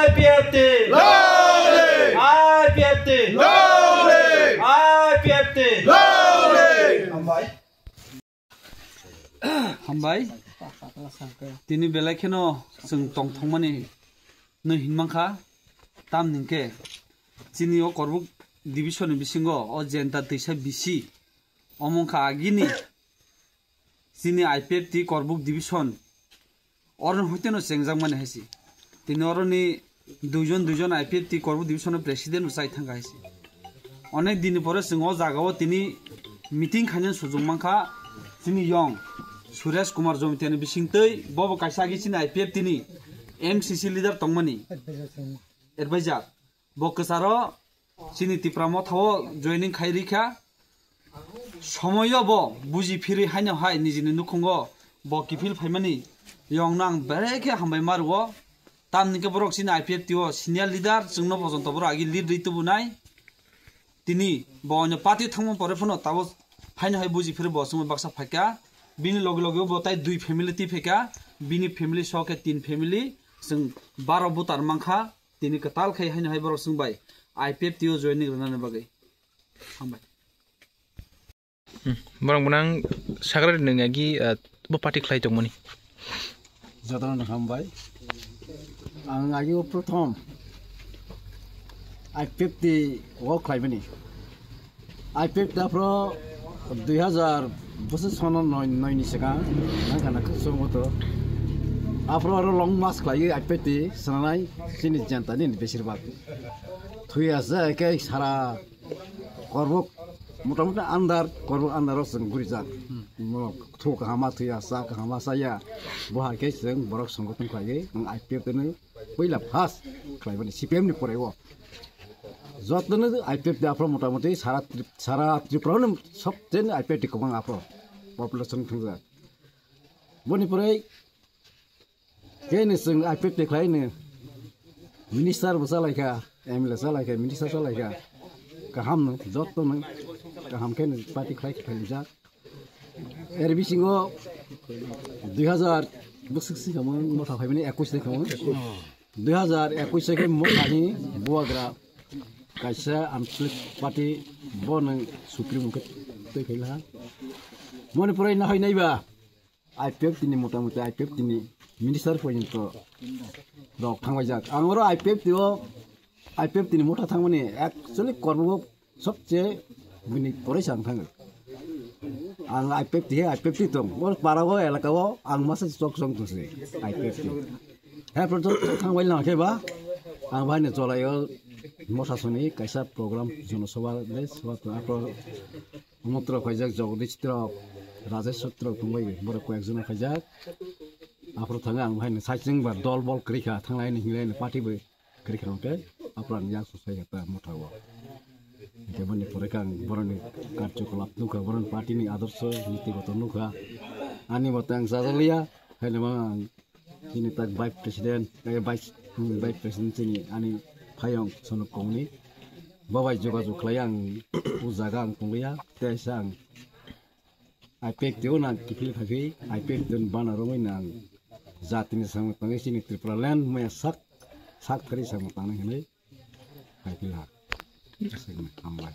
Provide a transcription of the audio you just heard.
IPFT हामबाय दिनै बेलाखेनो जों दंथंमानि नै हिनमांखा ताम निंके चिनि ओ करबुक डिविजन बिसिंगो ओ जेन्टा दैसा बिसि अमंखा आगिनि चिनि आईपीएफटी करबुक डिविजन अरन हतेनो सेंजांमाने हेसि दिनै अरनि दुइजन आईपीएफटी करबुक डिविजन प्रेसिडेंट उसाइ थांगा हेसि अनेक दिन परे जों ओ जागाव दिनै मीटिंग खाने सुजुंमांखा चिनि यं सुरेश कुमार जमितियानि बिसिंतै बब काइसागि चिनि आईपीएफटी नि एमसीसी लीडर तंगमानि एडवाइजर बकसारो चिनि तिप्रामो थाओ जॉइनिंग खाइरिखा समय ब बुजि फिरि हाइनो हाय निजिनि नुखंगो ब किफिल फाइमानि यंनां बेरेखे हामबाय मारुओ तामनिके बरक चिनि आईपीएफटी ओ सिनियर लीडर जोंनो पजन्त बर आगि लीड दैतुबुनाय तिनि बनो पार्टी थांमो परे फनो ताबो फाइनो हाय बुजि फिरि बसुम बाक्सा फाइका बिनि लगे लगे बताय दुई फैमिली ती फेका बिनि फैमिली सके तीन फैमिली जों 12 बुतार मांखा तिनि कताल खाय हायनो हाय बर सोंबाय आईपीएफटी ओ जॉइनिंग रनाने बागै हामबाय बरं बुनां साग्रा नोंगागि ब पार्टी खलाय दंमोनि जतन हामबाय आं आगि प्रथम आईपीएफटी वर्क खलायबनि आईपीएफटी फ्रो 2000 बोसोर सनो नयनि सिगां नांगाना खसमत आफ्रो लं मास खलायो आईपीएफटी सनानाय सिनि जनतानि बेसिरबाग थुयाजा एके सारा करबुक मोटामोटा आन्दार करबुक आन्दाराव जों गुरिजा थु हामा थुया सा हामा साया बहाके जों बरक संगठन खलायो आईपीएफटी नि पहिला फार्स्ट खलायबनि सीपीएम नि परेव जतन आईपीएफटी आफ्रो मोटामोटी सारा त्रिपुरानो सबसे आईपीएफटी गोबां आफ्रो पपुलेशन थंजा बनिफ्राय केने जों आईपीएफटी खलायनो मिनिस्टार बसालायखा एमएलए सालायखा मिनिस्टार सालायखा गाहाम जतन गाहाम केने पार्टी खलायखा एर बिसिङो 2000 बोसोर सिगां मथा फाइबनि 21 देखौ 2021 के मथानि बुवाग्रा काइसा आमस्लिक पार्टी बन सुप्रीम को तैखैला मनिपुराय नाहै नायबा आईपीएफटी नि मोटामोटी आईपीएफटी नि मिनिस्टार पर्यन्त रक थांबाय जाक आंरो आईपीएफटी नि मोथा थांमाने एक्चुअली करबो सबसे बिनि परेसान थाङो आं आईपीएफटी दं और पाराव एलाकाव आं मासे चक सं दसे आईपीएफटी हे प्रथम थांबाय लाखेबा आं बायनो जलायो मोसासनि काइसा प्रोग्राम जनसभा ले सभा आपरो मत्र खैजाक जगदीश्वर राजेश सत्र तुंबाय बर कयजन खैजाक आपरो थाङा आं बायनो साइजों बा दल बल क्रिका थांलायनि हिलायनि पार्टीबो क्रिकानके आपरान या ससायता मथाव देबनि परेकां बरनि कार्यकलाप नुखा बरन पार्टीनि आदर्श नीतिगत नुखा आनि बतां जाजालिया हैनोमा दिनै तक भाइस प्रेसिडेंट नि आनि फायं सनकौनि बाबाय जगाजग खालाय आं उजागा आं फंगैया तेसा आं आईपीएफटी ना किफिल फाफि आईपीएफटी बानारमैना आं जातिनि सामु तांगे सिनि त्रिपुरा लैंड मैं साक करि सामु तांगे हनै फाइला हामबाय